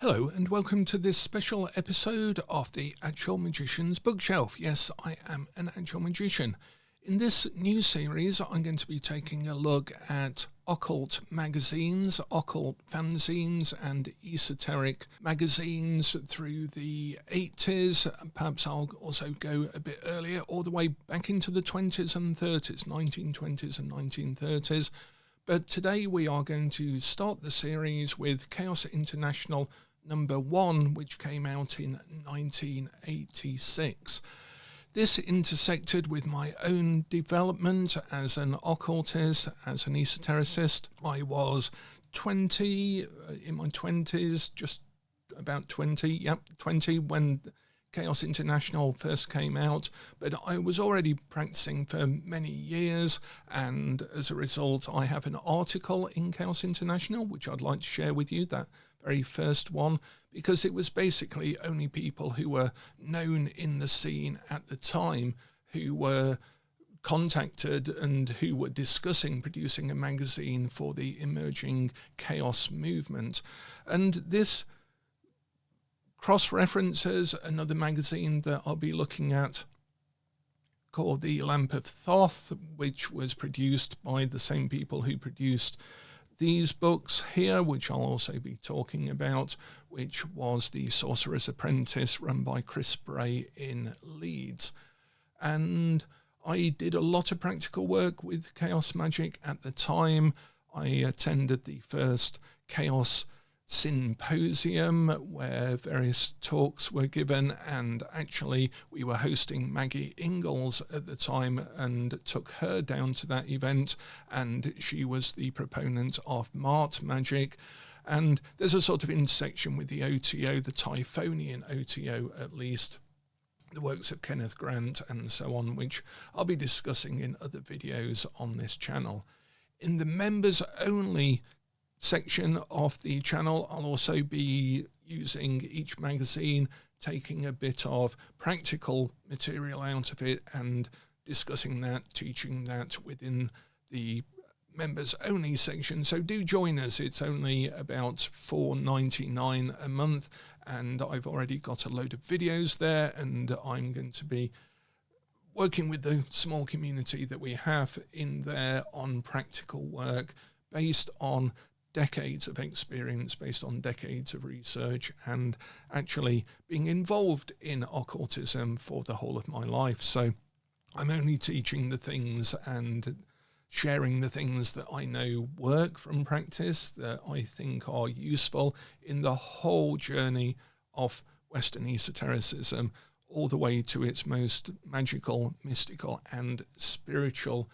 Hello and welcome to this special episode of the Actual Magician's Bookshelf. Yes, I am an actual magician. In this new series, I'm going to be taking a look at occult magazines, occult fanzines and esoteric magazines through the 80s. Perhaps I'll also go a bit earlier, all the way back into the 20s and 30s, 1920s and 1930s. But today we are going to start the series with Chaos International number 1, which came out in 1986. This intersected with my own development as an occultist, as an esotericist. I was 20, in my 20s, just about 20, 20 when Chaos International first came out, but I was already practicing for many years, and as a result I have an article in Chaos International which I'd like to share with you, that very first one, because it was basically only people who were known in the scene at the time who were contacted and who were discussing producing a magazine for the emerging chaos movement. And this cross-references another magazine that I'll be looking at called The Lamp of Thoth, which was produced by the same people who produced these books here, which I'll also be talking about, which was The Sorcerer's Apprentice, run by Chris Bray in Leeds. And I did a lot of practical work with Chaos Magick at the time. I attended the first Chaos Symposium where various talks were given, and actually we were hosting Maggie Ingalls at the time and took her down to that event, and she was the proponent of Mart Magic. And there's a sort of intersection with the OTO, the Typhonian OTO at least, the works of Kenneth Grant and so on, which I'll be discussing in other videos on this channel. In the members only section of the channel, I'll also be using each magazine, taking a bit of practical material out of it and discussing that, teaching that within the members only section. So do join us. It's only about $4.99 a month, and I've already got a load of videos there, and I'm going to be working with the small community that we have in there on practical work based on decades of experience, based on decades of research, and actually being involved in occultism for the whole of my life. So I'm only teaching the things and sharing the things that I know work from practice, that I think are useful in the whole journey of Western esotericism, all the way to its most magical, mystical, and spiritual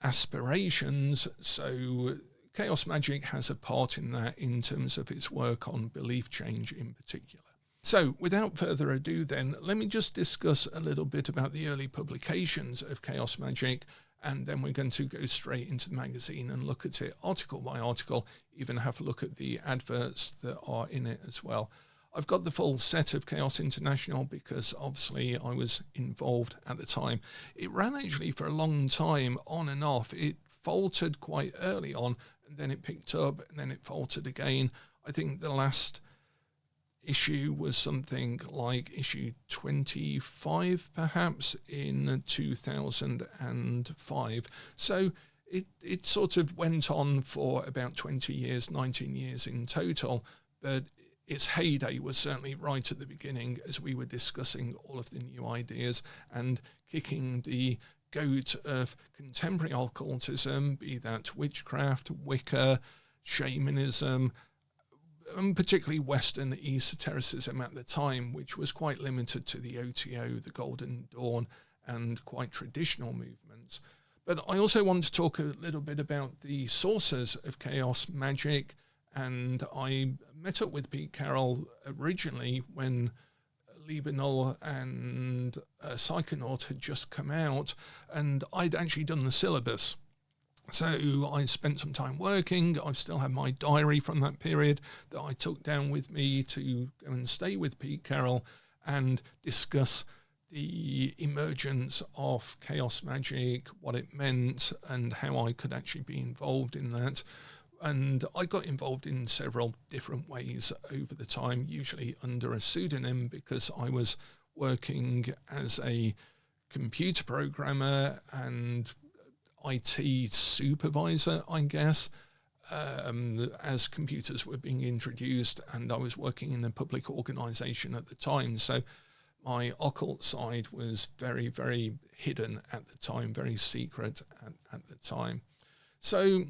aspirations. So Chaos Magick has a part in that in terms of its work on belief change in particular. So without further ado then, let me just discuss a little bit about the early publications of Chaos Magick, and then we're going to go straight into the magazine and look at it article by article, even have a look at the adverts that are in it as well. I've got the full set of Chaos International because obviously I was involved at the time. It ran actually for a long time on and off. It faltered quite early on, and then it picked up, and then it faltered again. I think the last issue was something like issue 25 perhaps in 2005. So it sort of went on for about 20 years, 19 years in total, but its heyday was certainly right at the beginning as we were discussing all of the new ideas and kicking the goat of contemporary occultism, be that witchcraft, Wicca, shamanism, and particularly Western esotericism at the time, which was quite limited to the OTO, the Golden Dawn, and quite traditional movements. But I also want to talk a little bit about the sources of Chaos Magick, and I met up with Pete Carroll originally when Libanol and Psychonaut had just come out, and I'd actually done the syllabus. So I spent some time working. I still have my diary from that period that I took down with me to go and stay with Pete Carroll and discuss the emergence of Chaos Magick, what it meant, and how I could actually be involved in that. And I got involved in several different ways over the time, usually under a pseudonym, because I was working as a computer programmer and IT supervisor, I guess, as computers were being introduced, and I was working in a public organisation at the time. So my occult side was very, very hidden at the time, very secret at the time. So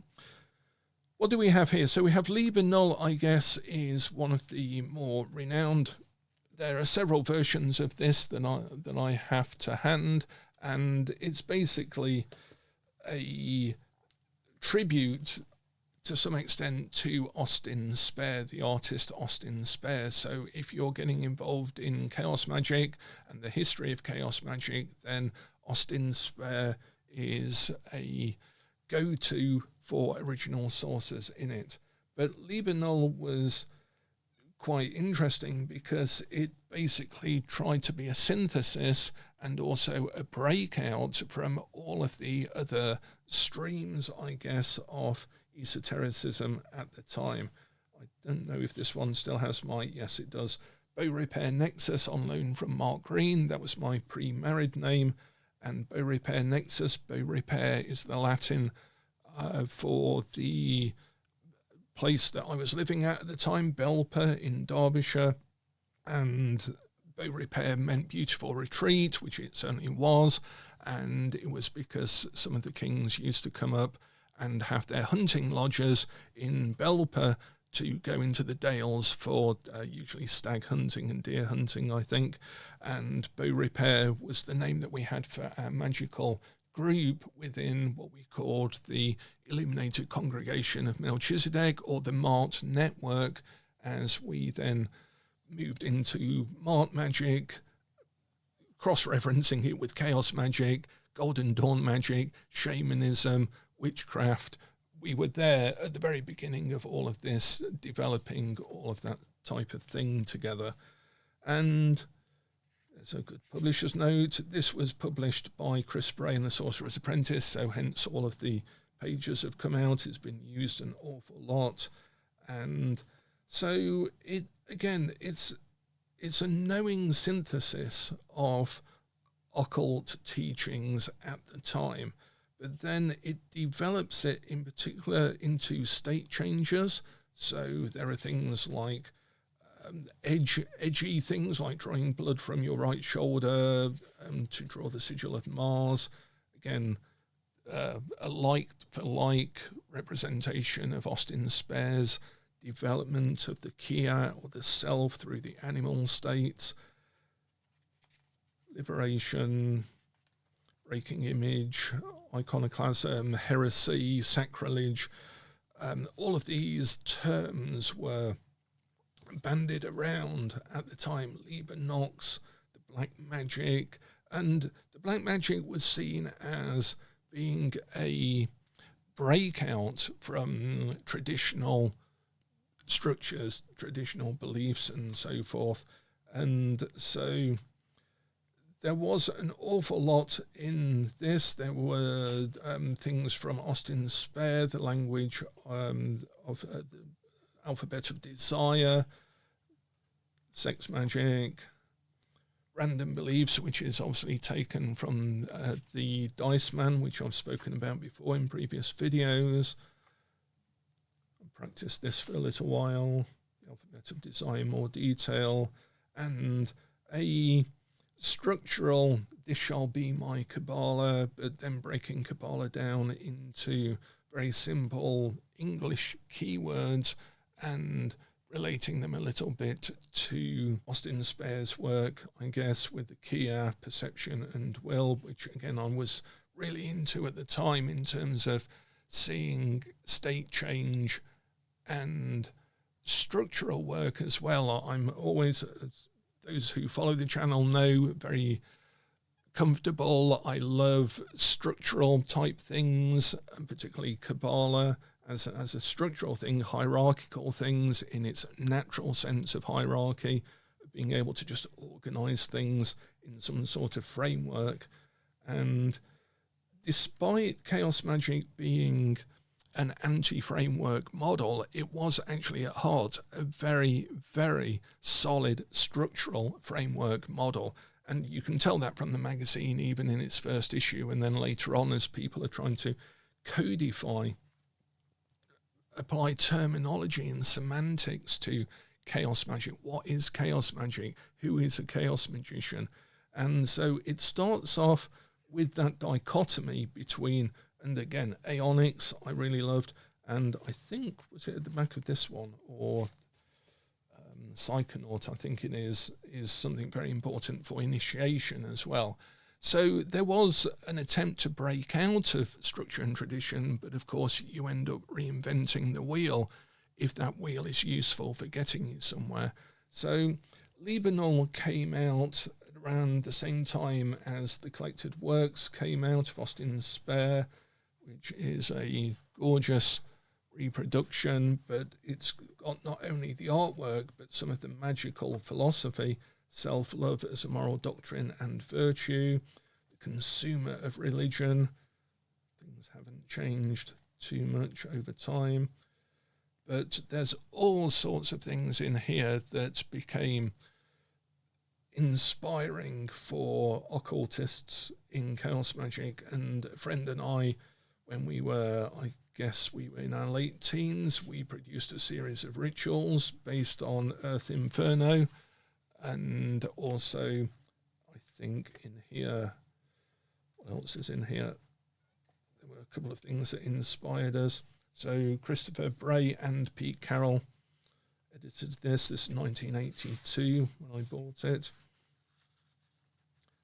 what do we have here? So we have Liber Null, I guess, is one of the more renowned. There are several versions of this that I have to hand, and it's basically a tribute to some extent to Austin Spare, the artist Austin Spare. So if you're getting involved in Chaos Magick and the history of Chaos Magick, then Austin Spare is a go-to for original sources in it. But Liber Null was quite interesting because it basically tried to be a synthesis and also a breakout from all of the other streams, I guess, of esotericism at the time. I don't know if this one still has my, yes it does, Bow Repair Nexus on loan from Mark Green. That was my pre-married name. And Bow Repair Nexus, Bow Repair is the Latin for the place that I was living at the time, Belper in Derbyshire. And Bow Repair meant beautiful retreat, which it certainly was. And it was because some of the kings used to come up and have their hunting lodges in Belper to go into the dales for usually stag hunting and deer hunting, I think. And Bow Repair was the name that we had for our magical group within what we called the Illuminated Congregation of Melchizedek, or the Mart Network, as we then moved into Mart Magic, cross-referencing it with Chaos Magick, Golden Dawn Magic, Shamanism, witchcraft. We were there at the very beginning of all of this, developing all of that type of thing together. And there's a good publisher's note. This was published by Chris Bray and the Sorcerer's Apprentice, so hence all of the pages have come out. It's been used an awful lot. And so it again, it's a knowing synthesis of occult teachings at the time, but then it develops it in particular into state changes. So there are things like edgy things like drawing blood from your right shoulder to draw the sigil of Mars. Again, a like-for-like representation of Austin Spare's development of the Kia, or the self, through the animal states. Liberation, breaking image, iconoclasm, heresy, sacrilege. All of these terms were bandied around at the time. Liber Nox, the black magic, and the black magic was seen as being a breakout from traditional structures, traditional beliefs, and so forth. And so there was an awful lot in this. There were things from Austin Spare, the language of the alphabet of desire, sex magic, random beliefs, which is obviously taken from the Dice Man, which I've spoken about before in previous videos. I practiced this for a little while. The alphabet of desire in more detail, and a structural, this shall be my Kabbalah, but then breaking Kabbalah down into very simple English keywords and relating them a little bit to Austin Spare's work, I guess, with the Kia, perception and will, which again I was really into at the time in terms of seeing state change and structural work as well. I'm always, those who follow the channel know, very comfortable. I love structural type things, and particularly Kabbalah as a structural thing, hierarchical things in its natural sense of hierarchy, being able to just organize things in some sort of framework. And despite Chaos Magick being an anti-framework model. It was actually at heart a very, very solid structural framework model. And you can tell that from the magazine, even in its first issue, and then later on as people are trying to codify, apply terminology and semantics to chaos magic. What is chaos magic? Who is a chaos magician? And so it starts off with that dichotomy between, and again, Aeonics I really loved, and I think, was it at the back of this one, or Psychonaut, I think it is something very important for initiation as well. So there was an attempt to break out of structure and tradition, but of course you end up reinventing the wheel if that wheel is useful for getting you somewhere. So Libanol came out around the same time as the collected works came out of Austin Spare, which is a gorgeous reproduction, but it's got not only the artwork, but some of the magical philosophy, self-love as a moral doctrine and virtue, the consumer of religion. Things haven't changed too much over time, but there's all sorts of things in here that became inspiring for occultists in Chaos Magick. And a friend and I, when we were, I guess we were in our late teens, we produced a series of rituals based on Earth Inferno. And also, I think in here, what else is in here? There were a couple of things that inspired us. So Christopher Bray and Pete Carroll edited this. This is 1982 when I bought it.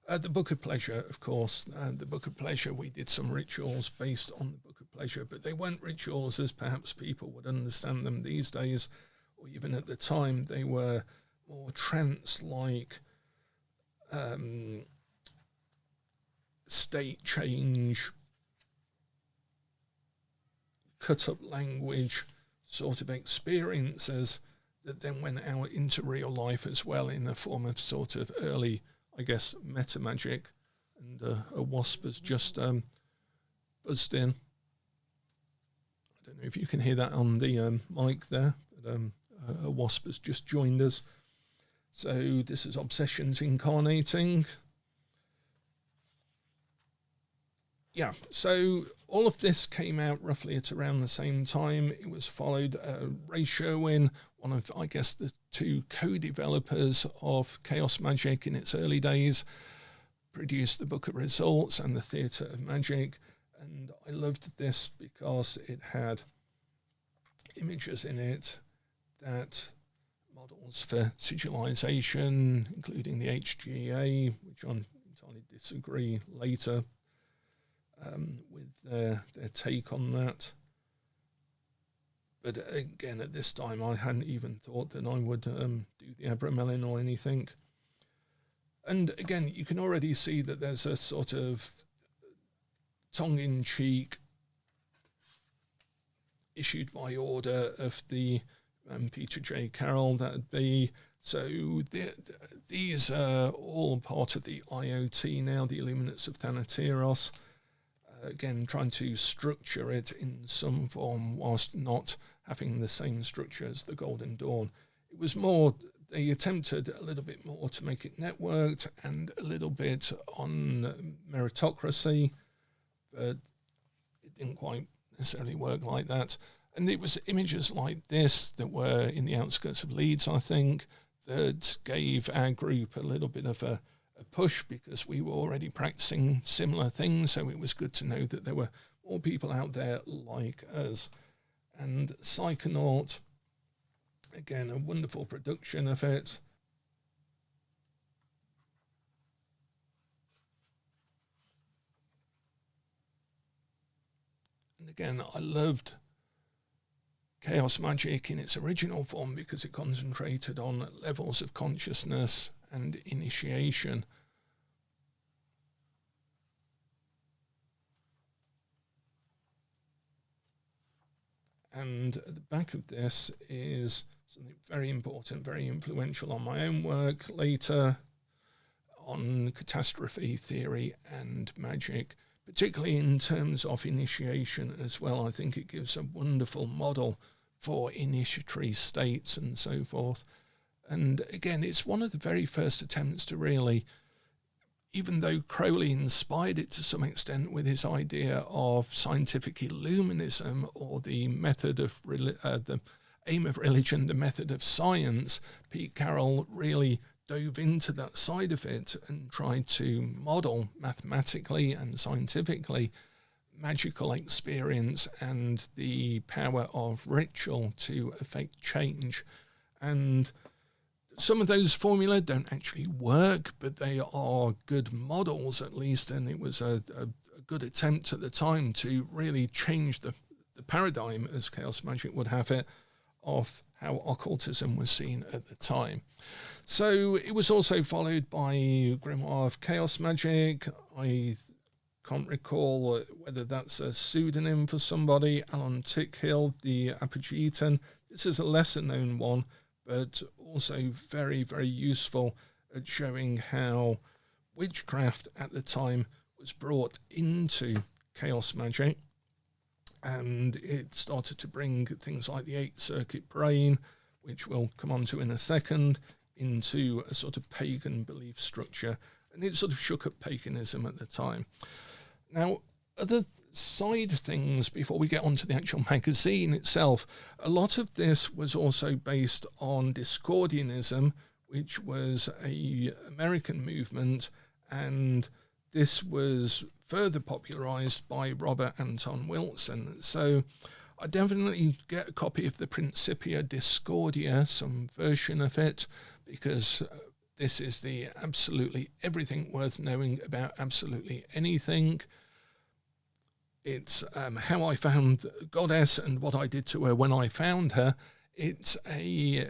The Book of Pleasure, of course. The Book of Pleasure, we did some rituals based on the Book of Pleasure, but they weren't rituals as perhaps people would understand them these days, or even at the time. They were more trance-like, state change, cut-up language sort of experiences that then went out into real life as well in a form of sort of early, I guess, meta magic. And a wasp has just buzzed in. I don't know if you can hear that on the mic there, but a wasp has just joined us. So this is Obsessions Incarnating. Yeah, so all of this came out roughly at around the same time. It was followed, Ray Sherwin, one of, I guess, the two co-developers of Chaos Magick in its early days, produced the Book of Results and the Theatre of Magic. And I loved this because it had images in it that models for sigilization, including the HGA, which I entirely disagree later with their take on that. But again, at this time, I hadn't even thought that I would do the Abramelin or anything. And again, you can already see that there's a sort of tongue-in-cheek, issued by order of the Peter J. Carroll, that'd be. So these are all part of the IoT now, the Illuminates of Thanateros. Again, trying to structure it in some form whilst not having the same structure as the Golden Dawn. It was more, they attempted a little bit more to make it networked and a little bit on meritocracy, but it didn't quite necessarily work like that. And it was images like this that were in the outskirts of Leeds, I think, that gave our group a little bit of a push because we were already practicing similar things. So it was good to know that there were more people out there like us. And Psychonaut, again, a wonderful production of it. And again, I loved Chaos Magick in its original form because it concentrated on levels of consciousness and initiation. And at the back of this is something very important, very influential on my own work later on catastrophe theory and magic, particularly in terms of initiation as well. I think it gives a wonderful model for initiatory states and so forth. And again, it's one of the very first attempts to really, even though Crowley inspired it to some extent with his idea of scientific illuminism, or the method of the aim of religion, the method of science, Pete Carroll really dove into that side of it and tried to model mathematically and scientifically magical experience and the power of ritual to effect change. And some of those formulae don't actually work, but they are good models at least, and it was a good attempt at the time to really change the paradigm, as Chaos Magick would have it, of how occultism was seen at the time. So it was also followed by Grimoire of Chaos Magick. I can't recall whether that's a pseudonym for somebody. Alan Tickhill, the Apogeton. This is a lesser known one, but also very, very useful at showing how witchcraft at the time was brought into Chaos Magick. And it started to bring things like the 8-circuit brain, which we'll come on to in a second, into a sort of pagan belief structure. And it sort of shook up paganism at the time. Now, other side things, before we get onto the actual magazine itself, a lot of this was also based on Discordianism, which was a American movement, and this was further popularized by Robert Anton Wilson. So I definitely get a copy of the Principia Discordia, some version of it, because this is the absolutely everything worth knowing about absolutely anything. It's how I found the goddess and what I did to her when I found her. It's a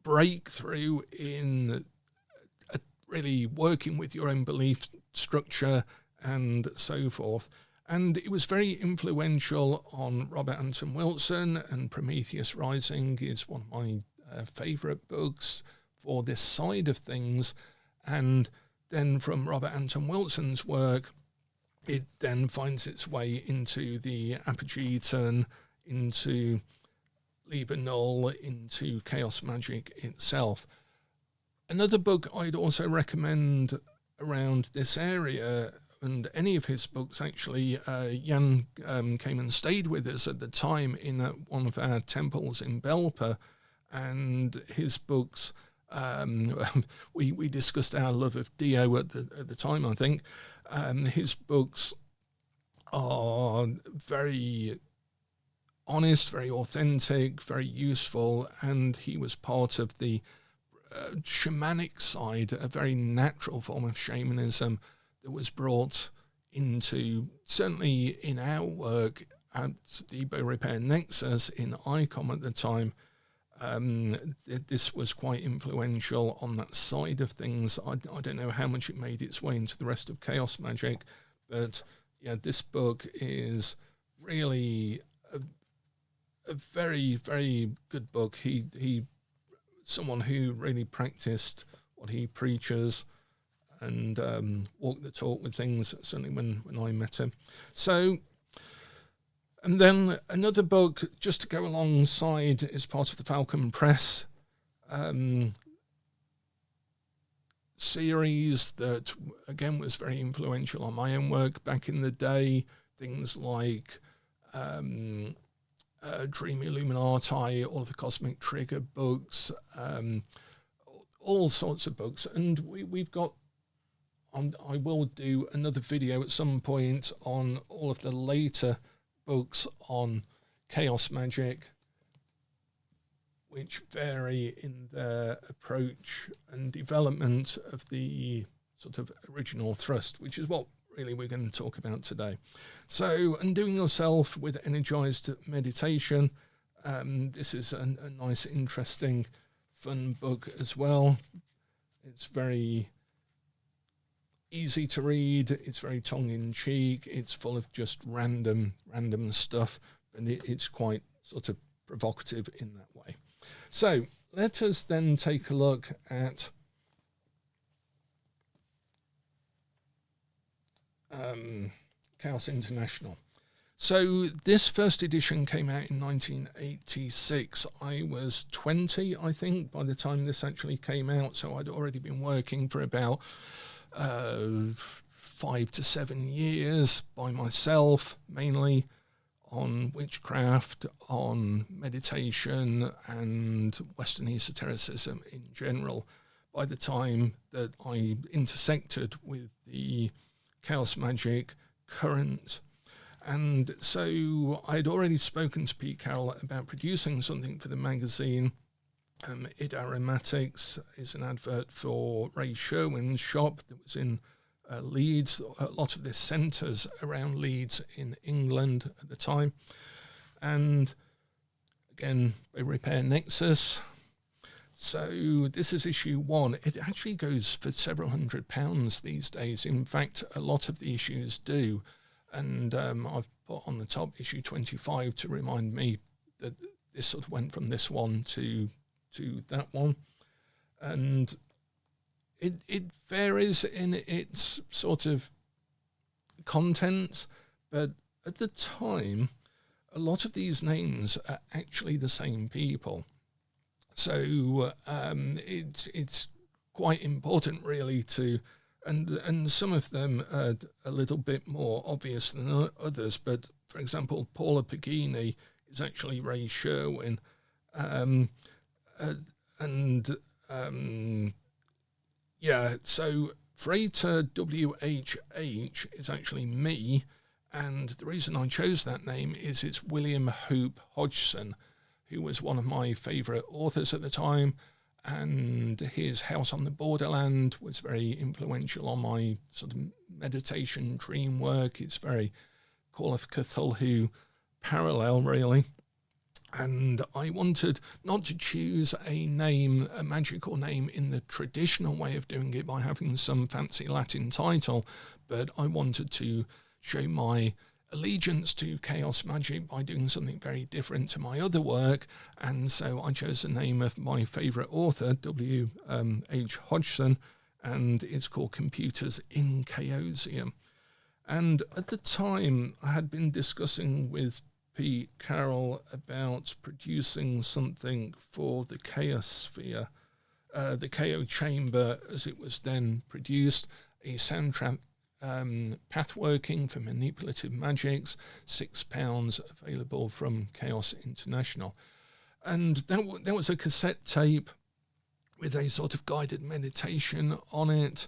breakthrough in really working with your own belief structure and so forth. And it was very influential on Robert Anton Wilson, and Prometheus Rising is one of my favourite books for this side of things. And then from Robert Anton Wilson's work, it then finds its way into the Apogeton, into Liber Null, into Chaos Magick itself. Another book I'd also recommend around this area, and any of his books actually, Jan came and stayed with us at the time in one of our temples in Belper, and his books, we discussed our love of Dio at the time, I think. His books are very honest, very authentic, very useful, and he was part of the shamanic side, a very natural form of shamanism that was brought into, certainly in our work at Debo Repair Nexus in ICOM at the time. This was quite influential on that side of things. I don't know how much it made its way into the rest of Chaos Magick, but yeah, this book is really a very, very good book. He someone who really practiced what he preaches and walked the talk with things, certainly when I met him. So, and then another book, just to go alongside, is part of the Falcon Press series that, again, was very influential on my own work back in the day. Things like Dream Illuminati, all of the Cosmic Trigger books, all sorts of books. And we've got, I will do another video at some point on all of the later books on Chaos Magick, which vary in their approach and development of the sort of original thrust, which is what really we're going to talk about today. So, Undoing Yourself with Energized Meditation. This is a nice, interesting, fun book as well. It's very easy to read. It's very tongue-in-cheek. It's full of just random stuff, and it's quite sort of provocative in that way. So let us then take a look at Chaos International. So this first edition came out in 1986. I was 20, I think, by the time this actually came out. So I'd already been working for about 5 to 7 years by myself, mainly on witchcraft, on meditation, and Western esotericism in general. By the time that I intersected with the Chaos Magick current. And so I'd already spoken to Pete Carroll about producing something for the magazine. It Aromatics is an advert for Ray Sherwin's shop that was in Leeds. A lot of this centres around Leeds in England at the time. And again, by Repair Nexus. So this is issue 1. It actually goes for several £100 these days. In fact, a lot of the issues do. And I've put on the top issue 25 to remind me that this sort of went from this one to that one. And it varies in its sort of content, but at the time, a lot of these names are actually the same people. So it's quite important, really, to and some of them are a little bit more obvious than others. But for example, Paula Pagini is actually Ray Sherwin, So Freighter WHH is actually me, and the reason I chose that name is it's William Hope Hodgson, who was one of my favourite authors at the time, and his House on the Borderland was very influential on my sort of meditation dream work. It's very Call of Cthulhu parallel, really. And I wanted not to choose a name, a magical name in the traditional way of doing it by having some fancy Latin title, but I wanted to show my allegiance to Chaos Magick by doing something very different to my other work, and so I chose the name of my favourite author, W.H. Hodgson, and it's called Computers in Chaosium. And at the time, I had been discussing with Pete Carroll about producing something for the Chaos Sphere, the Chaos Chamber as it was then produced, a soundtrack pathworking for manipulative magics, £6 available from Chaos International. And that was a cassette tape with a sort of guided meditation on it.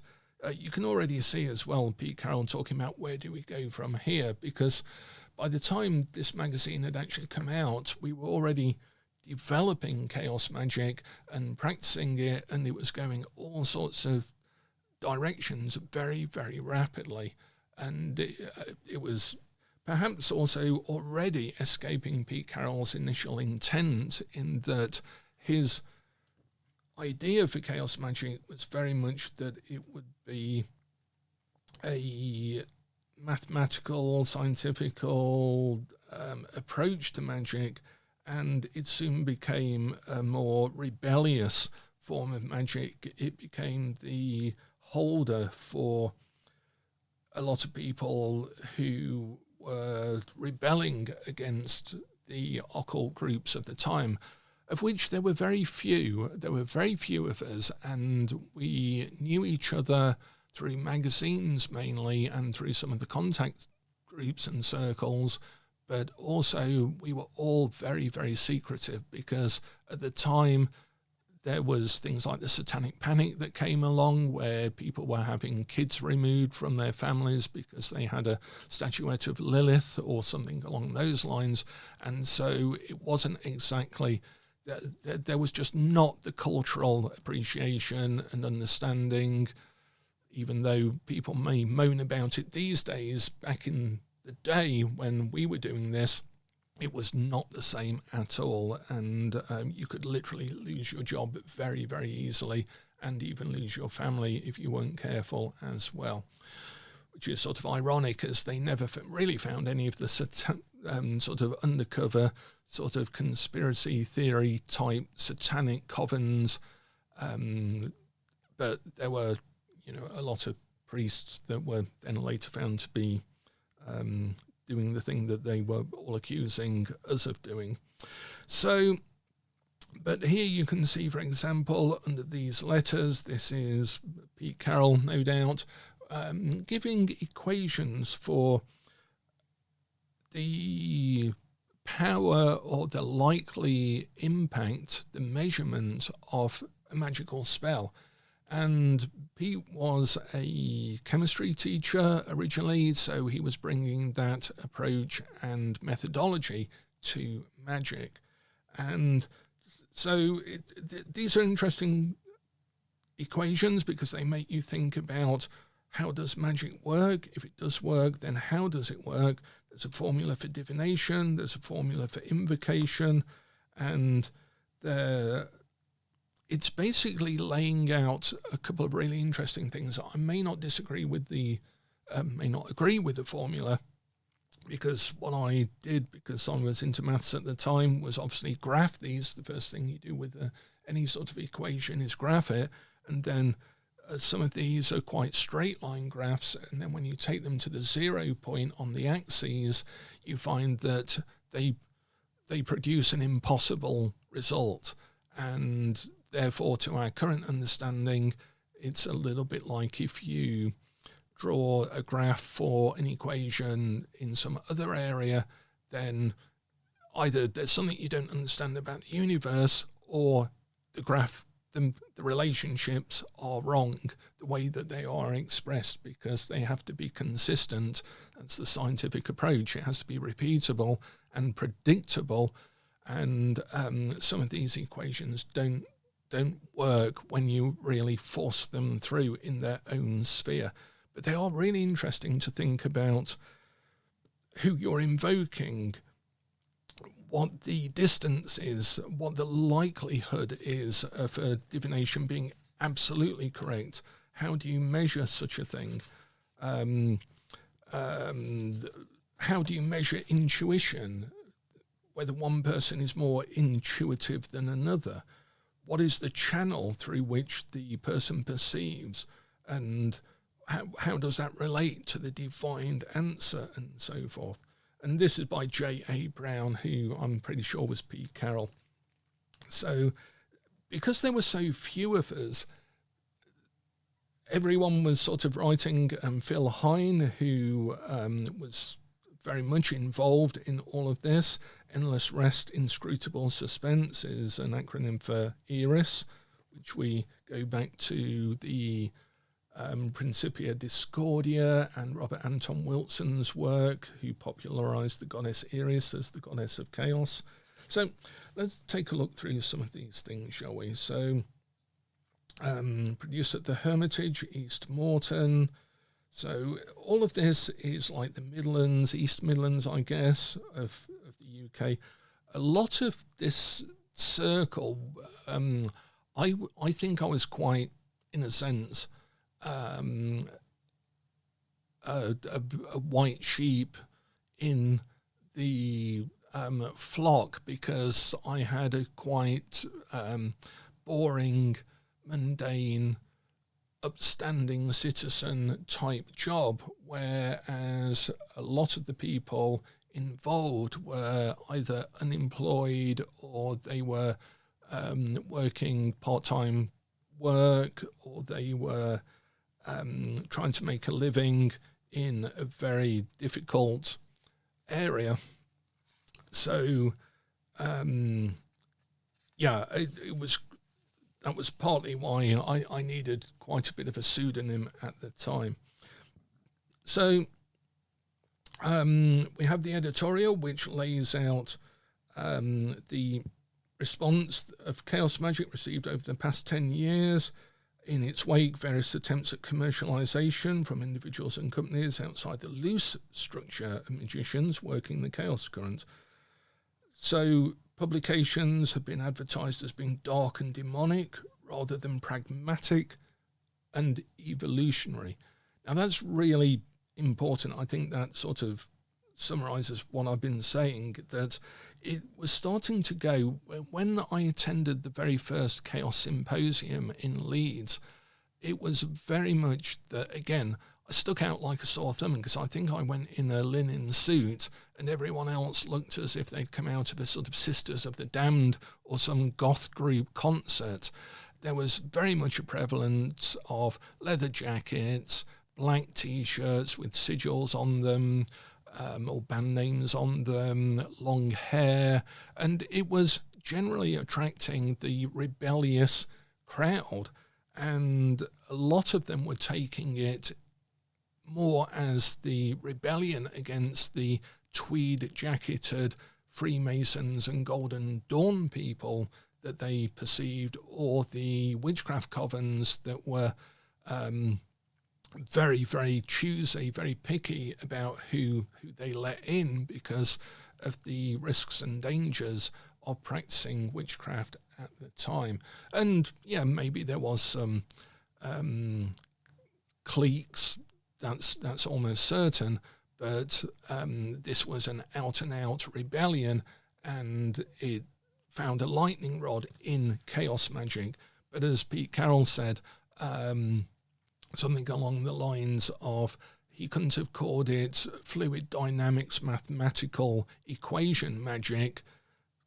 You can already see as well Pete Carroll talking about where do we go from here, because by the time this magazine had actually come out, we were already developing Chaos Magick and practicing it, and it was going all sorts of directions very, very rapidly. And it was perhaps also already escaping Pete Carroll's initial intent, in that his idea for Chaos Magick was very much that it would be a mathematical, scientifical approach to magic, and it soon became a more rebellious form of magic. It became the holder for a lot of people who were rebelling against the occult groups of the time, of which there were very few. There were very few of us, and we knew each other through magazines mainly and through some of the contact groups and circles, but also we were all very, very secretive, because at the time there was things like the Satanic Panic that came along, where people were having kids removed from their families because they had a statuette of Lilith or something along those lines. And so it wasn't exactly, there was just not the cultural appreciation and understanding, even though people may moan about it these days. Back in the day when we were doing this, it was not the same at all, and you could literally lose your job very, very easily, and even lose your family if you weren't careful as well, which is sort of ironic, as they never really found any of the sort of undercover sort of conspiracy theory type satanic covens, but there were, a lot of priests that were then later found to be doing the thing that they were all accusing us of doing. So, but here you can see, for example, under these letters, this is Pete Carroll, no doubt, giving equations for the power or the likely impact, the measurement of a magical spell. And Pete was a chemistry teacher originally, so he was bringing that approach and methodology to magic. And so these are interesting equations because they make you think about, how does magic work? If it does work, then how does it work? There's a formula for divination, there's a formula for invocation, and it's basically laying out a couple of really interesting things. I may not disagree with may not agree with the formula, because what I did, because I was into maths at the time, was obviously graph these. The first thing you do with any sort of equation is graph it, and then some of these are quite straight line graphs, and then when you take them to the 0 point on the axes, you find that they produce an impossible result. And therefore, to our current understanding, it's a little bit like if you draw a graph for an equation in some other area, then either there's something you don't understand about the universe, or the graph, the relationships are wrong, the way that they are expressed, because they have to be consistent. That's the scientific approach. It has to be repeatable and predictable. And some of these equations don't work when you really force them through in their own sphere. But they are really interesting to think about who you're invoking, what the distance is, what the likelihood is of a divination being absolutely correct. How do you measure such a thing? How do you measure intuition? Whether one person is more intuitive than another. What is the channel through which the person perceives, and how does that relate to the divined answer, and so forth. And this is by J.A. Brown, who I'm pretty sure was Pete Carroll. So because there were so few of us, everyone was sort of writing. Phil Hine, who was very much involved in all of this. Endless Rest, Inscrutable Suspense is an acronym for ERIS, which we go back to the Principia Discordia and Robert Anton Wilson's work, who popularized the goddess Eris as the goddess of chaos. So let's take a look through some of these things, shall we? So produced at the Hermitage, East Morton. So all of this is like the Midlands, East Midlands, I guess, of the UK. A lot of this circle, I think I was quite, in a sense, a white sheep in the flock, because I had a quite boring, mundane, upstanding citizen type job, whereas a lot of the people involved were either unemployed, or they were working part-time work, or they were trying to make a living in a very difficult area. So that was partly why I needed quite a bit of a pseudonym at the time. So we have the editorial, which lays out the response of Chaos Magick received over the past 10 years. In its wake, various attempts at commercialization from individuals and companies outside the loose structure of magicians working the chaos current. So publications have been advertised as being dark and demonic rather than pragmatic and evolutionary. Now that's really important. I think that sort of summarizes what I've been saying, that it was starting to go, when I attended the very first Chaos Symposium in Leeds, it was very much that, again, I stuck out like a sore thumb because I think I went in a linen suit and everyone else looked as if they'd come out of a sort of Sisters of the Damned or some goth group concert. There was very much a prevalence of leather jackets, black T-shirts with sigils on them, or band names on them, long hair, and it was generally attracting the rebellious crowd. And a lot of them were taking it more as the rebellion against the tweed-jacketed Freemasons and Golden Dawn people that they perceived, or the witchcraft covens that were very, very choosy, very picky about who they let in because of the risks and dangers of practicing witchcraft at the time. And yeah, maybe there was some cliques, that's almost certain, but this was an out-and-out rebellion, and it found a lightning rod in Chaos Magick. But as Pete Carroll said, something along the lines of, he couldn't have called it fluid dynamics mathematical equation magic.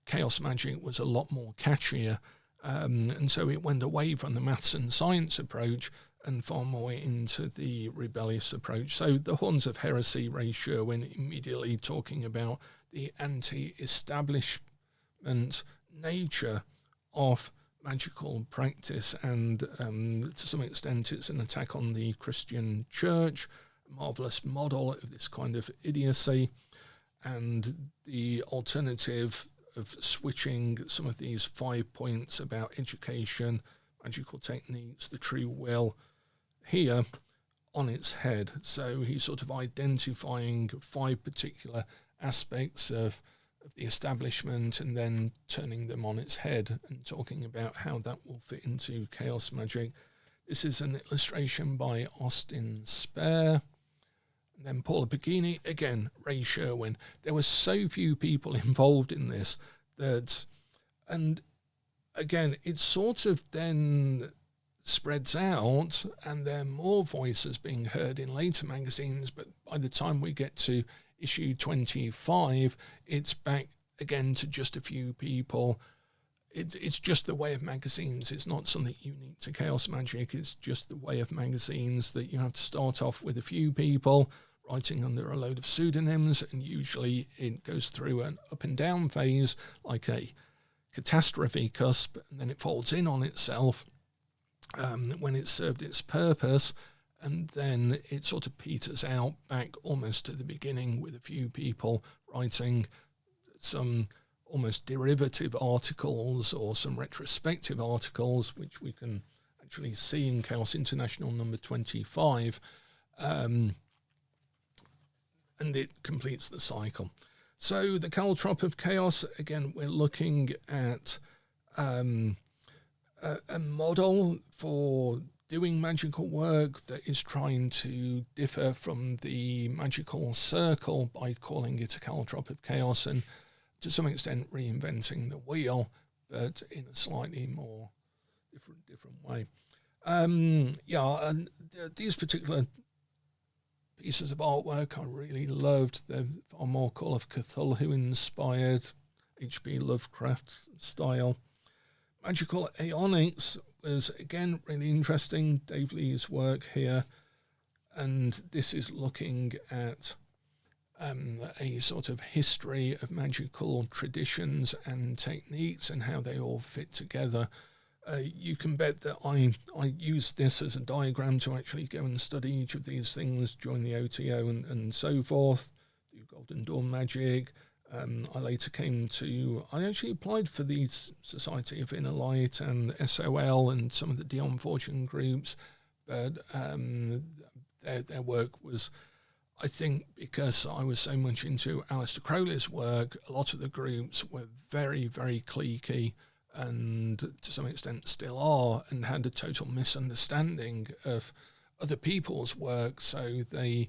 Chaos Magick was a lot more catchier, and so it went away from the maths and science approach and far more into the rebellious approach. So the Horns of Heresy, Ray Sherwin, immediately talking about the anti-establishment nature of magical practice, and to some extent it's an attack on the Christian church, a marvellous model of this kind of idiocy, and the alternative of switching some of these 5 points about education, magical techniques, the true will, here on its head. So he's sort of identifying 5 particular aspects of the establishment and then turning them on its head and talking about how that will fit into Chaos Magick. This is an illustration by Austin Spare. And then Paula Pagini, again, Ray Sherwin. There were so few people involved in this that, and again, it sort of then spreads out and there are more voices being heard in later magazines, but by the time we get to issue 25, it's back again to just a few people. It's just the way of magazines. It's not something unique to Chaos Magick. It's just the way of magazines that you have to start off with a few people writing under a load of pseudonyms, and usually it goes through an up and down phase like a catastrophe cusp, and then it folds in on itself when it's served its purpose, and then it sort of peters out back almost to the beginning with a few people writing some almost derivative articles or some retrospective articles, which we can actually see in Chaos International number 25, and it completes the cycle. So the Caltrop of Chaos, again, we're looking at a model for doing magical work that is trying to differ from the magical circle by calling it a Caltrop of Chaos and to some extent reinventing the wheel, but in a slightly more different way. And these particular pieces of artwork I really loved. They're far more Call of Cthulhu inspired, H.P. Lovecraft style. Magical Aeonics was again really interesting, Dave Lee's work here, and this is looking at a sort of history of magical traditions and techniques and how they all fit together. You can bet that I used this as a diagram to actually go and study each of these things, join the OTO and so forth, do Golden Dawn Magic. I later I actually applied for the Society of Inner Light and SOL and some of the Dion Fortune groups, but their work was, I think, because I was so much into Aleister Crowley's work, a lot of the groups were very, very cliquey and to some extent still are, and had a total misunderstanding of other people's work, so they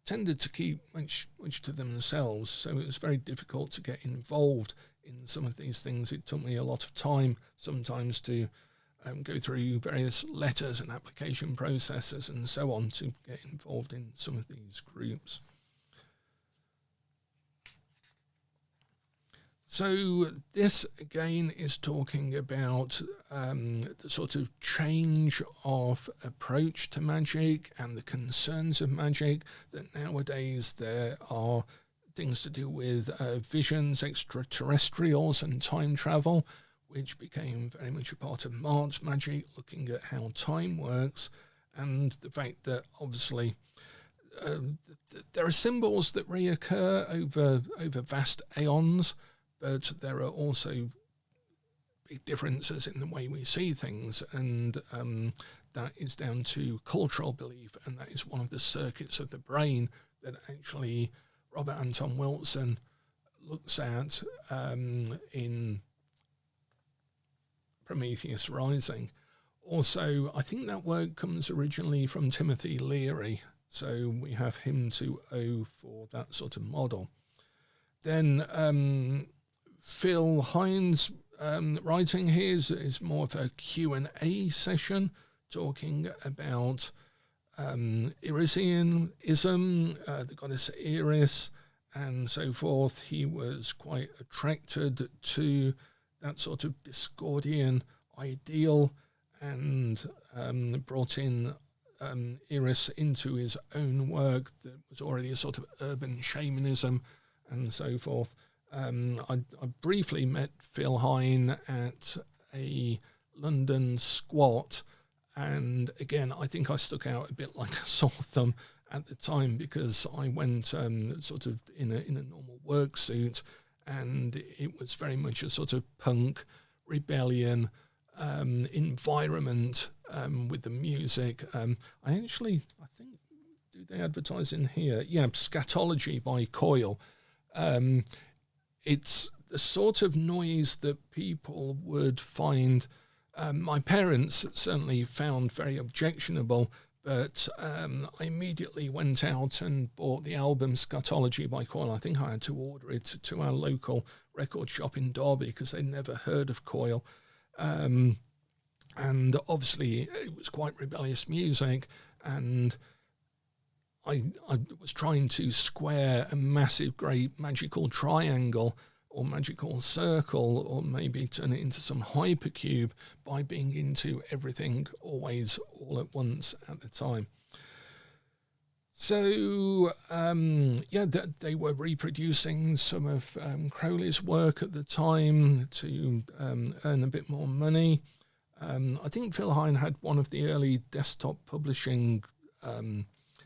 tended to keep much to themselves, so it was very difficult to get involved in some of these things. It took me a lot of time sometimes to go through various letters and application processes and so on to get involved in some of these groups. So this again is talking about the sort of change of approach to magic and the concerns of magic, that nowadays there are things to do with visions, extraterrestrials and time travel, which became very much a part of March magic, looking at how time works, and the fact that obviously there are symbols that reoccur over vast aeons, but there are also big differences in the way we see things, and that is down to cultural belief, and that is one of the circuits of the brain that actually Robert Anton Wilson looks at in Prometheus Rising. Also, I think that work comes originally from Timothy Leary, so we have him to owe for that sort of model. Then Phil Hines' writing here is more of a Q&A session, talking about Irisianism, the goddess Iris, and so forth. He was quite attracted to that sort of Discordian ideal, and brought in Iris into his own work that was already a sort of urban shamanism and so forth. I briefly met Phil Hine at a London squat, and again, I think I stuck out a bit like a sore thumb at the time, because I went sort of in a normal work suit, and it was very much a sort of punk rebellion environment with the music. I think, do they advertise in here? Yeah, Scatology by Coil. It's the sort of noise that people would find, my parents certainly found very objectionable, but I immediately went out and bought the album Scatology by Coil. I think I had to order it to our local record shop in Derby because they'd never heard of Coil. And obviously it was quite rebellious music, and I was trying to square a massive great magical triangle or magical circle, or maybe turn it into some hypercube, by being into everything always all at once at the time. So they were reproducing some of Crowley's work at the time to earn a bit more money. I think Phil Hine had one of the early desktop publishing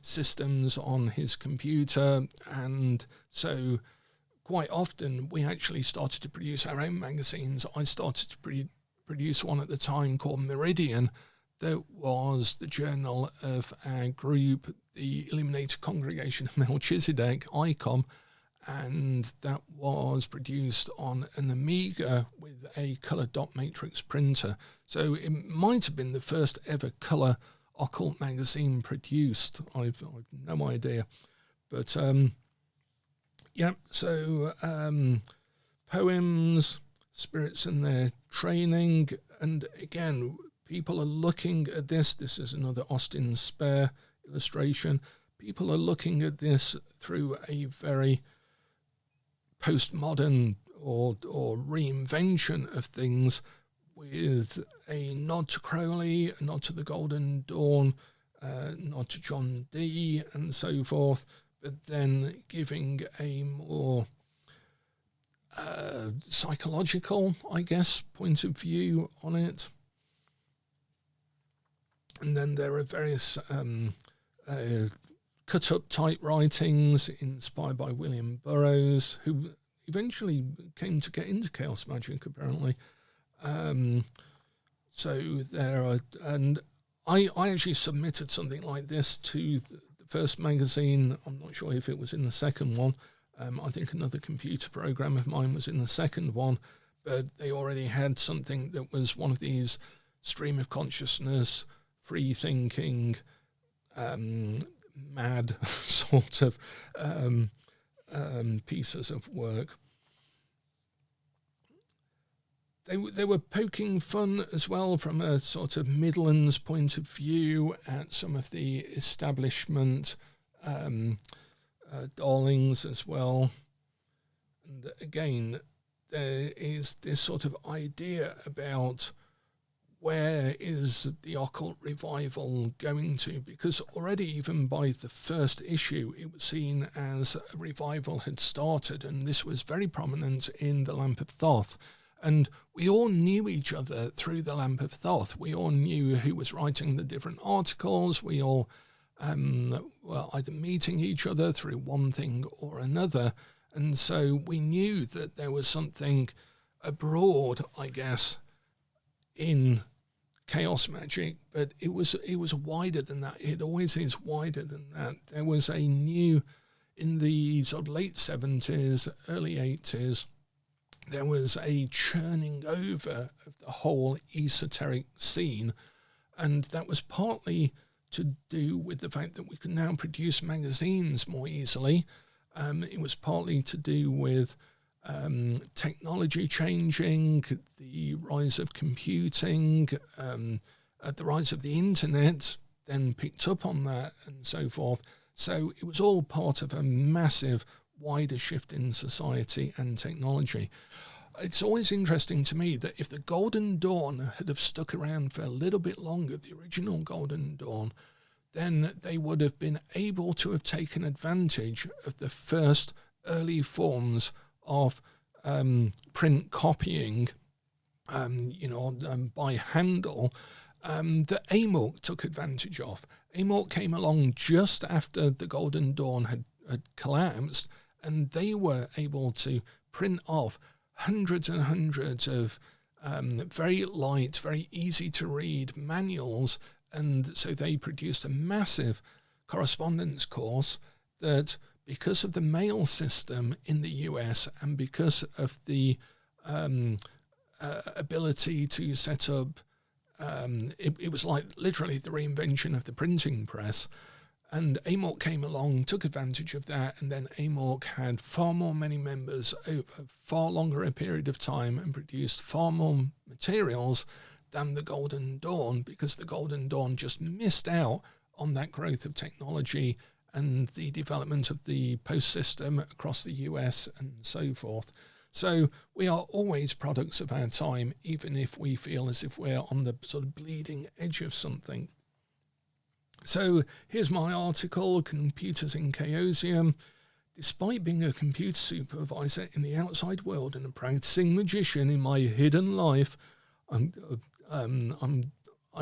systems on his computer, and so quite often we actually started to produce our own magazines. I started to produce one at the time called Meridian, that was the journal of our group, the Illuminated Congregation of Melchizedek, ICOM, and that was produced on an Amiga with a colour dot matrix printer. So it might have been the first ever colour occult magazine produced. I've no idea. But poems, spirits and their training, and again, people are looking at this. This is another Austin Spare illustration. People are looking at this through a very postmodern or reinvention of things, with a nod to Crowley, a nod to the Golden Dawn, nod to John Dee and so forth, but then giving a more psychological, I guess, point of view on it. And then there are various cut-up type writings inspired by William Burroughs, who eventually came to get into Chaos Magick, apparently. So there are, and I actually submitted something like this to the first magazine. I'm not sure if it was in the second one. I think another computer program of mine was in the second one, but they already had something that was one of these stream of consciousness, free thinking, mad sort of pieces of work. they were poking fun as well from a sort of Midlands point of view at some of the establishment darlings as well. And again, there is this sort of idea about where is the occult revival going to? Because already even by the first issue, it was seen as a revival had started, and this was very prominent in the Lamp of Thoth. And we all knew each other through the Lamp of Thoth. We all knew who was writing the different articles. We all were either meeting each other through one thing or another. And so we knew that there was something abroad, I guess, in Chaos Magick, but it was wider than that. It always is wider than that. There was a new, in the sort of late 70s, early 80s, there was a churning over of the whole esoteric scene, and that was partly to do with the fact that we could now produce magazines more easily. It was partly to do with technology changing, the rise of computing, the rise of the internet then picked up on that and so forth. So it was all part of a massive, wider shift in society and technology. It's always interesting to me that if the Golden Dawn had have stuck around for a little bit longer, the original Golden Dawn, then they would have been able to have taken advantage of the first early forms of print copying, by handle, that Amok took advantage of. Amok came along just after the Golden Dawn had collapsed, and they were able to print off hundreds and hundreds of very light, very easy to read manuals, and so they produced a massive correspondence course that, because of the mail system in the US and because of the ability to set up, it was like literally the reinvention of the printing press. And Amok came along, took advantage of that, and then Amok had far more many members over far longer a period of time and produced far more materials than the Golden Dawn, because the Golden Dawn just missed out on that growth of technology and the development of the post system across the US and so forth. So we are always products of our time, even if we feel as if we're on the sort of bleeding edge of something. So here's my article, Computers in Chaosium. Despite being a computer supervisor in the outside world and a practicing magician in my hidden life, I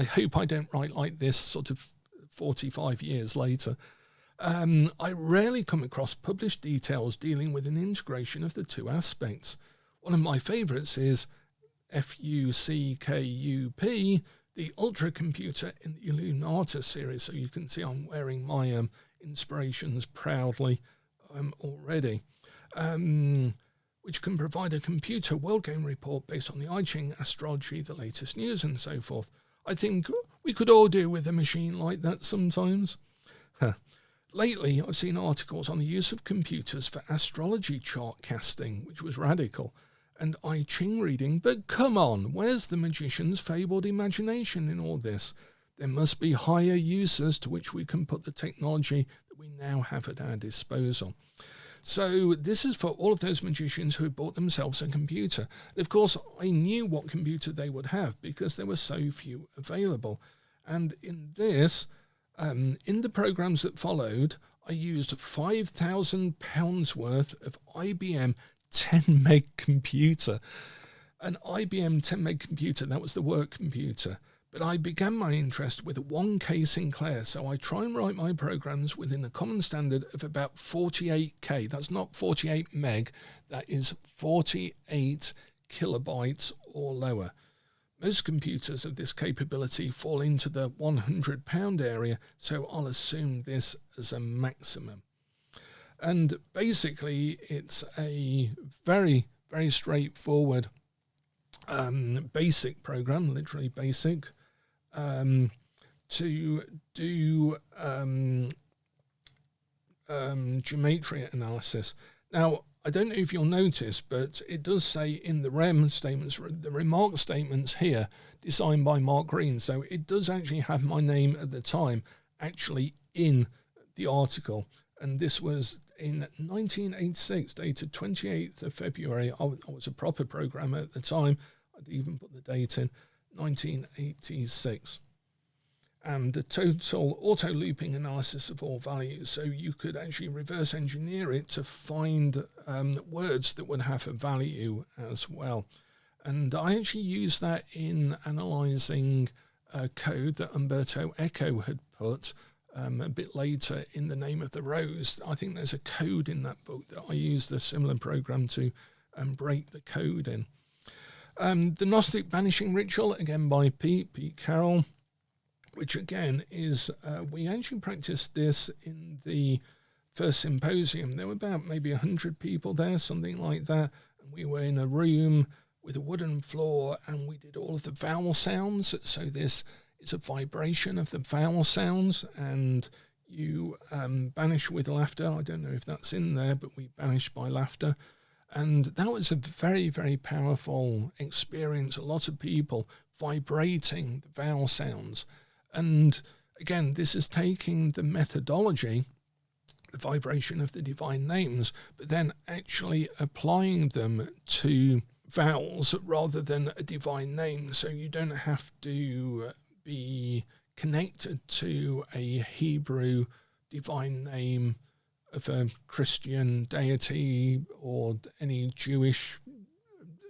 hope I don't write like this sort of 45 years later. I rarely come across published details dealing with an integration of the two aspects. One of my favourites is FUCKUP, the Ultra Computer in the Illuminata series. So you can see I'm wearing my inspirations proudly already, which can provide a computer world game report based on the I Ching, astrology, the latest news and so forth. I think we could all do with a machine like that sometimes. Lately, I've seen articles on the use of computers for astrology chart casting, which was radical, and I Ching reading, but come on, where's the magician's fabled imagination in all this? There must be higher uses to which we can put the technology that we now have at our disposal. So this is for all of those magicians who bought themselves a computer. Of course, I knew what computer they would have because there were so few available. And in this, in the programs that followed, I used £5,000 worth of IBM 10 meg computer. An IBM 10 meg computer, that was the work computer. But I began my interest with a 1K Sinclair, so I try and write my programs within a common standard of about 48K. That's not 48 meg, that is 48 kilobytes or lower. Most computers of this capability fall into the £100 area, so I'll assume this as a maximum. And basically, it's a very, very straightforward basic program, literally basic, to do Gematria analysis. Now, I don't know if you'll notice, but it does say in the REM statements, the remark statements here, designed by Mark Green. So it does actually have my name at the time actually in the article. And this was in 1986, dated 28th of February. I was a proper programmer at the time. I'd even put the date in 1986. And the total auto-looping analysis of all values. So you could actually reverse engineer it to find words that would have a value as well. And I actually used that in analysing a code that Umberto Eco had put a bit later in The Name of the Rose. I think there's a code in that book that I used a similar program to break the code in. The Gnostic Banishing Ritual, again by Pete Carroll, which again is, we actually practiced this in the first symposium. There were about maybe 100 people there, something like that. And we were in a room with a wooden floor and we did all of the vowel sounds. So this is a vibration of the vowel sounds, and you banish with laughter. I don't know if that's in there, but we banished by laughter. And that was a very, very powerful experience. A lot of people vibrating the vowel sounds. And again, this is taking the methodology, the vibration of the divine names, but then actually applying them to vowels rather than a divine name. So you don't have to be connected to a Hebrew divine name of a Christian deity or any Jewish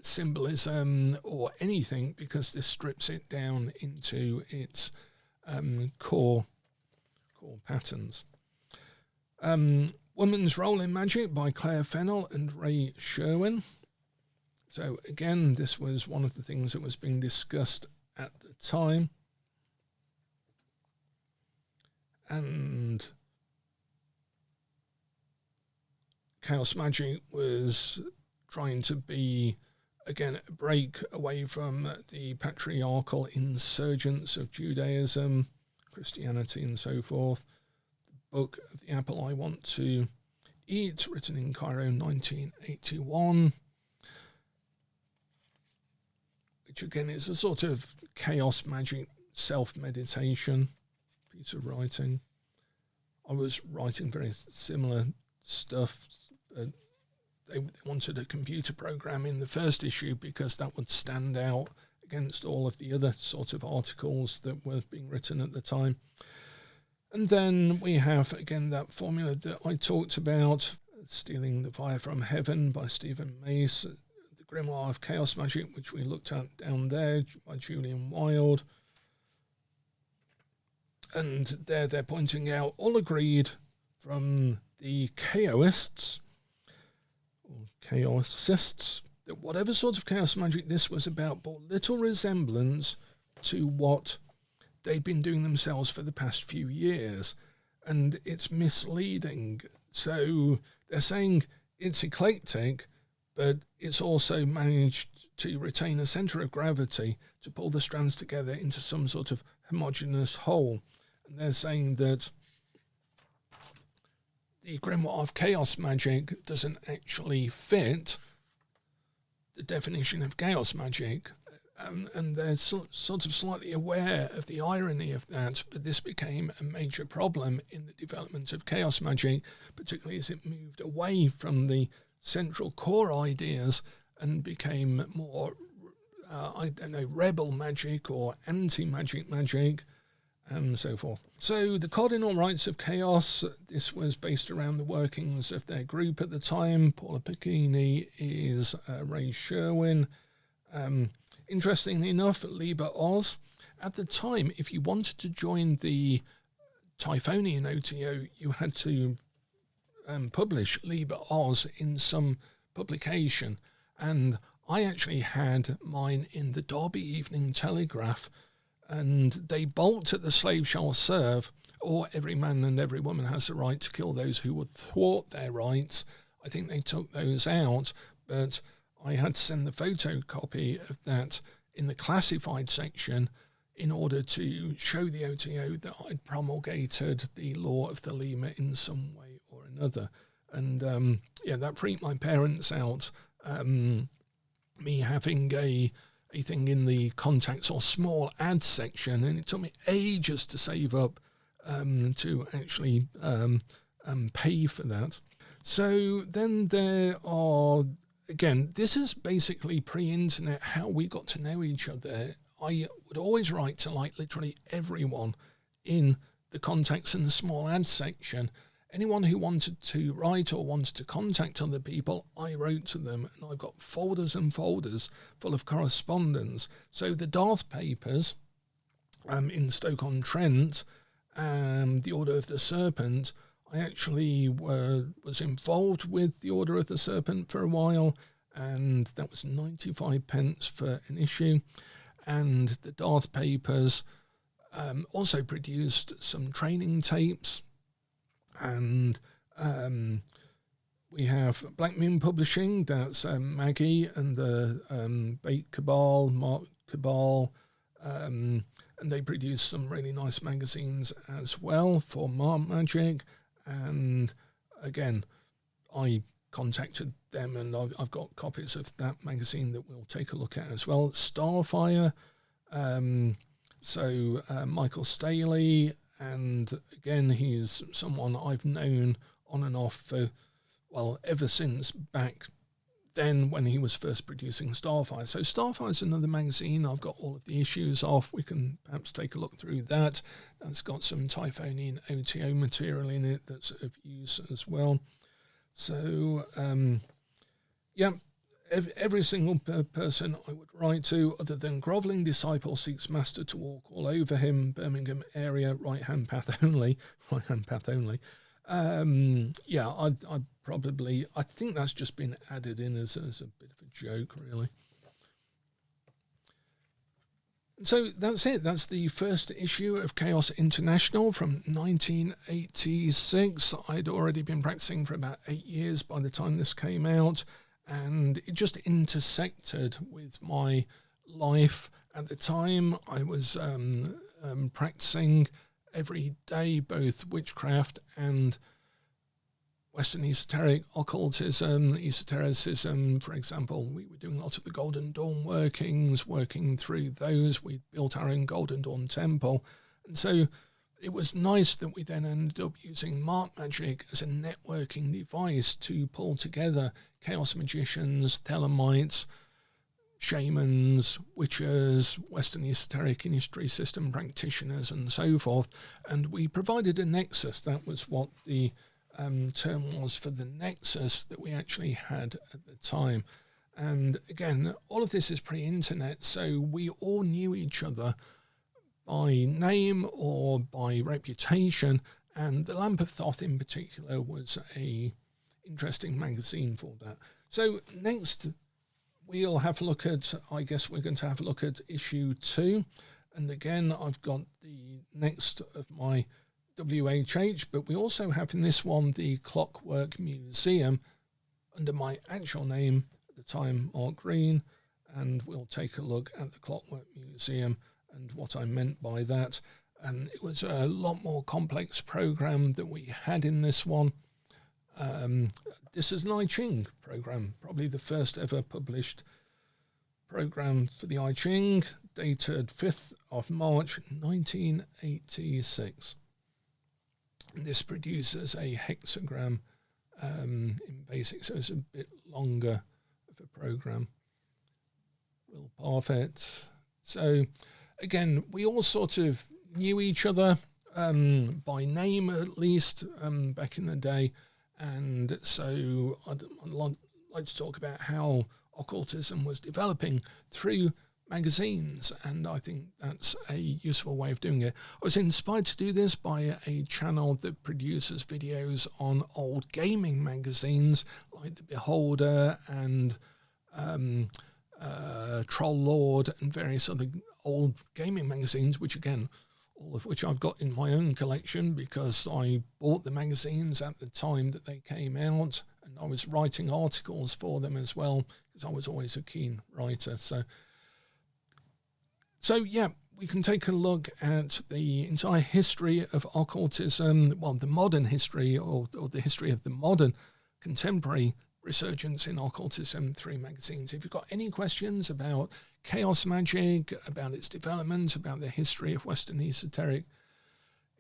symbolism or anything, because this strips it down into its core patterns. Woman's Role in Magic by Claire Fennell and Ray Sherwin. So again, this was one of the things that was being discussed at the time. And Chaos Magick was trying to be, again, a break away from the patriarchal insurgents of Judaism, Christianity, and so forth. The book of the Apple I Want to Eat, written in Cairo, 1981, which again is a sort of chaos magic self-meditation piece of writing. I was writing very similar stuff. They wanted a computer program in the first issue because that would stand out against all of the other sort of articles that were being written at the time. And then we have, again, that formula that I talked about, Stealing the Fire from Heaven by Stephen Mace, The Grimoire of Chaos Magick, which we looked at down there, by Julian Wilde. And there they're pointing out, all agreed from the Chaosists, that whatever sort of chaos magic this was about bore little resemblance to what they'd been doing themselves for the past few years, and it's misleading. So they're saying it's eclectic, but it's also managed to retain a centre of gravity to pull the strands together into some sort of homogeneous whole. And they're saying that the Grimoire of Chaos Magick doesn't actually fit the definition of chaos magic, and they're sort of slightly aware of the irony of that, but this became a major problem in the development of chaos magic, particularly as it moved away from the central core ideas and became more, rebel magic or anti-magic magic, and so forth. So the Cardinal Rites of Chaos, this was based around the workings of their group at the time. Paula Pacchini is Ray Sherwin. Interestingly enough, Liber Oz, at the time, if you wanted to join the Typhonian OTO, you had to publish Liber Oz in some publication. And I actually had mine in the Derby Evening Telegraph, and they bolt at the slave shall serve, or every man and every woman has the right to kill those who would thwart their rights. I think they took those out, but I had to send the photocopy of that in the classified section in order to show the OTO that I'd promulgated the law of the Lima in some way or another. And yeah, that freaked my parents out. Me having a thing in the contacts or small ads section, and it took me ages to save up to actually pay for that. So then there are, again, this is basically pre-internet how we got to know each other. I would always write to like literally everyone in the contacts and the small ads section. Anyone who wanted to write or wanted to contact other people, I wrote to them, and I've got folders and folders full of correspondence. So the Darth Papers in Stoke-on-Trent, the Order of the Serpent, I actually was involved with the Order of the Serpent for a while, and that was 95 pence for an issue. And the Darth Papers also produced some training tapes. And we have Black Moon Publishing, that's Maggie and the Bait Cabal, Mark Cabal, and they produce some really nice magazines as well for Mark Magick. And again, I contacted them, and I've got copies of that magazine that we'll take a look at as well. Starfire, Michael Staley, and again, he's someone I've known on and off for, well, ever since back then when he was first producing Starfire. So Starfire is another magazine I've got all of the issues of. We can perhaps take a look through that. That's got some Typhonian OTO material in it that's of use as well. So, yeah, every single person I would write to, other than grovelling disciple seeks master to walk all over him, Birmingham area, right-hand path only. Yeah, I think that's just been added in as a bit of a joke, really. So that's it. That's the first issue of Chaos International from 1986. I'd already been practicing for about 8 years by the time this came out, and it just intersected with my life at the time. I was practicing every day, both witchcraft and Western esoteric, occultism, esotericism. For example, we were doing a lot of the Golden Dawn working through those. We built our own Golden Dawn temple. And so it was nice that we then ended up using Mark Magick as a networking device to pull together chaos magicians, Thelemites, shamans, witches, Western esoteric industry system practitioners, and so forth. And we provided a nexus. That was what the term was for the nexus that we actually had at the time. And again, all of this is pre-internet, so we all knew each other by name or by reputation, and the Lamp of Thoth in particular was a interesting magazine for that. So next we'll have a look at, I guess we're going to have a look at issue 2, and again I've got the next of my WHH, but we also have in this one the Clockwork Museum under my actual name at the time, Mark Green, and we'll take a look at the Clockwork Museum and what I meant by that. And it was a lot more complex program that we had in this one. This is an I Ching program, probably the first ever published program for the I Ching, dated 5th of March 1986. This produces a hexagram in basic, so it's a bit longer of a program. Will Parfait. So again, we all sort of knew each other by name at least back in the day, and so I'd like to talk about how occultism was developing through magazines, and I think that's a useful way of doing it. I was inspired to do this by a channel that produces videos on old gaming magazines like The Beholder and Troll Lord and various other old gaming magazines, which again, all of which I've got in my own collection because I bought the magazines at the time that they came out, and I was writing articles for them as well because I was always a keen writer. So yeah, we can take a look at the entire history of occultism, well, the modern history or the history of the modern contemporary resurgence in occultism, 3 magazines. If you've got any questions about Chaos Magick, about its development, about the history of Western esoteric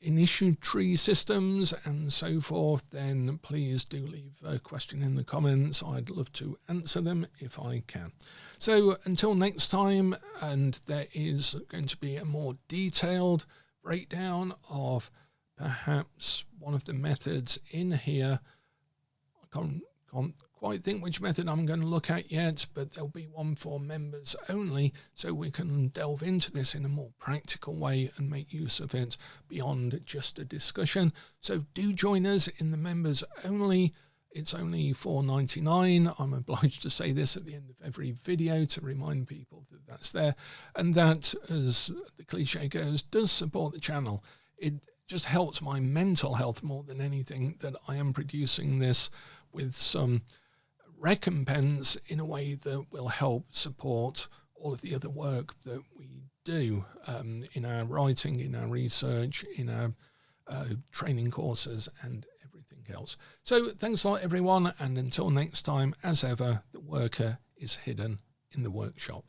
initiatory systems and so forth, then please do leave a question in the comments. I'd love to answer them if I can. So until next time, and there is going to be a more detailed breakdown of perhaps one of the methods in here. I can't quite think which method I'm going to look at yet, but there'll be one for members only, so we can delve into this in a more practical way and make use of it beyond just a discussion. So do join us in the members only. It's only $4.99. I'm obliged to say this at the end of every video to remind people that that's there, and that, as the cliche goes, does support the channel. It just helps my mental health more than anything that I am producing this with some recompense in a way that will help support all of the other work that we do in our writing, in our research, in our training courses and everything else. So thanks a lot, everyone, and until next time, as ever, the worker is hidden in the workshop.